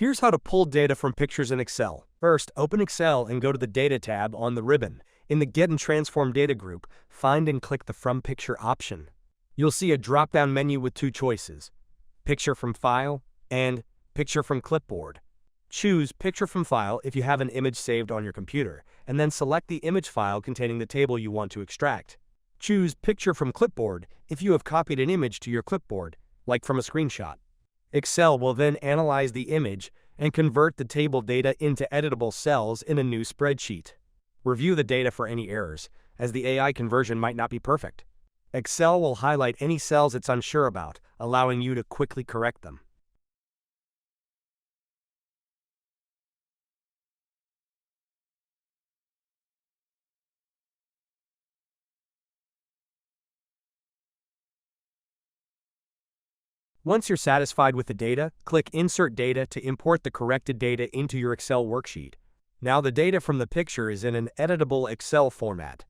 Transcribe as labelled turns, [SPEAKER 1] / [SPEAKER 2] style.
[SPEAKER 1] Here's how to pull data from pictures in Excel. First, open Excel and go to the Data tab on the ribbon. In the Get and Transform Data group, find and click the From Picture option. You'll see a drop-down menu with two choices: Picture from File and Picture from Clipboard. Choose Picture from File if you have an image saved on your computer, and then select the image file containing the table you want to extract. Choose Picture from Clipboard if you have copied an image to your clipboard, like from a screenshot. Excel will then analyze the image and convert the table data into editable cells in a new spreadsheet. Review the data for any errors, as the AI conversion might not be perfect. Excel will highlight any cells it's unsure about, allowing you to quickly correct them. Once you're satisfied with the data, click Insert Data to import the corrected data into your Excel worksheet. Now the data from the picture is in an editable Excel format.